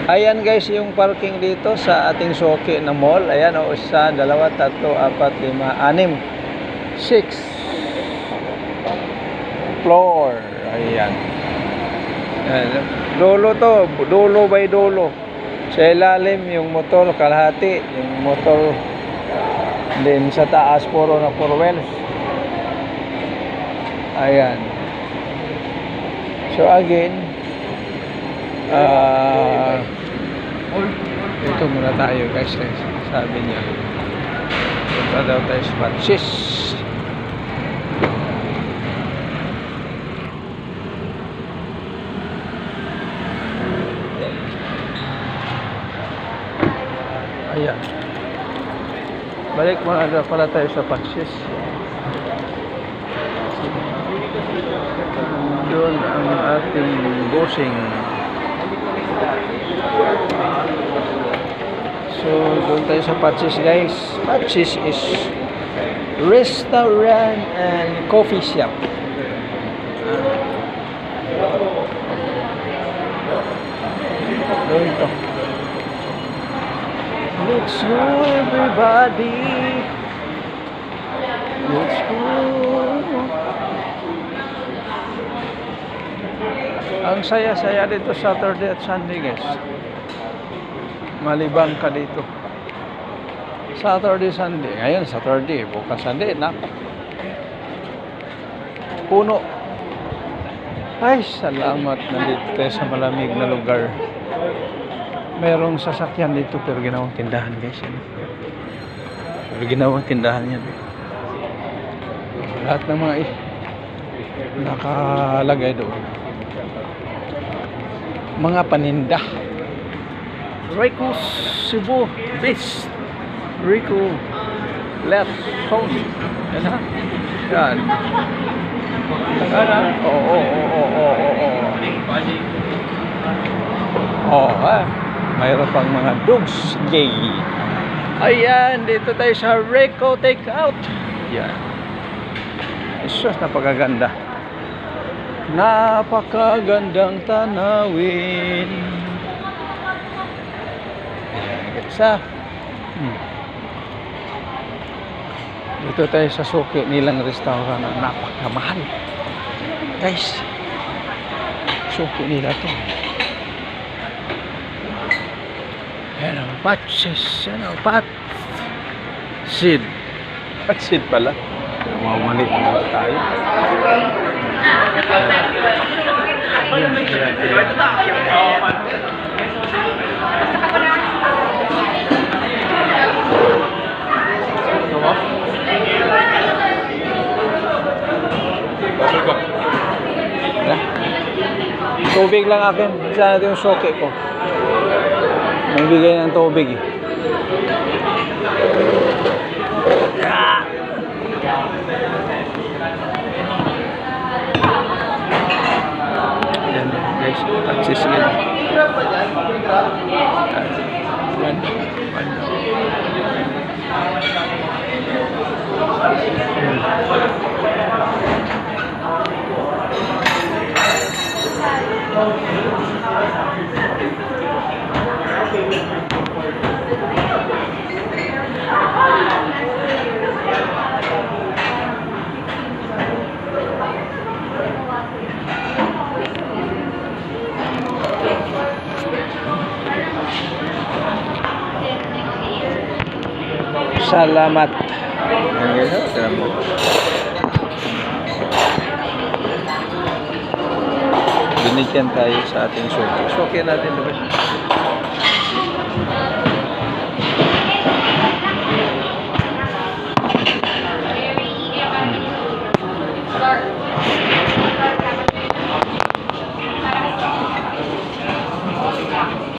Ayan guys, yung parking dito sa ating Soke na mall. Ayan o, 1, 2, 3, 4, 5, 6 floor. Ayan. Ayan. Dulo to, dulo by dulo. Sa ilalim yung motor kalahati, yung motor din sa taas puro na 4 wheels. Ayan. So again, ito muna tayo guys, sabi niya punta daw tayo sa Patsis. Ayan, balik muna daw pala tayo sa Patsis. Doon ang ating bossing. So, doon tayo sa Patsis guys. Patsis is restaurant and coffee shop. Doon to. Let's go everybody. Let's go. Ang saya-saya dito Saturday at Sunday guys. Malibang ka dito. Saturday, Sunday. Ngayon Saturday, bukas Sunday. Puno. Ay, salamat. Nandito tayo sa malamig na lugar. Merong sasakyan dito pero ginawang tindahan guys. Pero ginawang tindahan yan. Lahat ng mga nakalagay doon. Mga paninda. Rico Cebu Beast. Rico left phone. Yan ha. Yan. Oo. Mayroon pang mga dogs gay. Ayan, dito tayo sa Rico Takeout. Yan. Isus, napakaganda. Napakagandang tanawin. Ayan, isa. Dito tayo sa Soke nilang restaurant na napakamahal. Guys, Soke nila to. Ayan ang Patsis. Ayan ang Patsid. Patsid pala. Mawamali na tayo. Tubig lang akin. Isa natin yung Soke ko. Nagbigay ng tubig eh. Ayan guys, Patsis yan. Salamat. Binigyan tayo sa ating Soke. Soke natin, diba?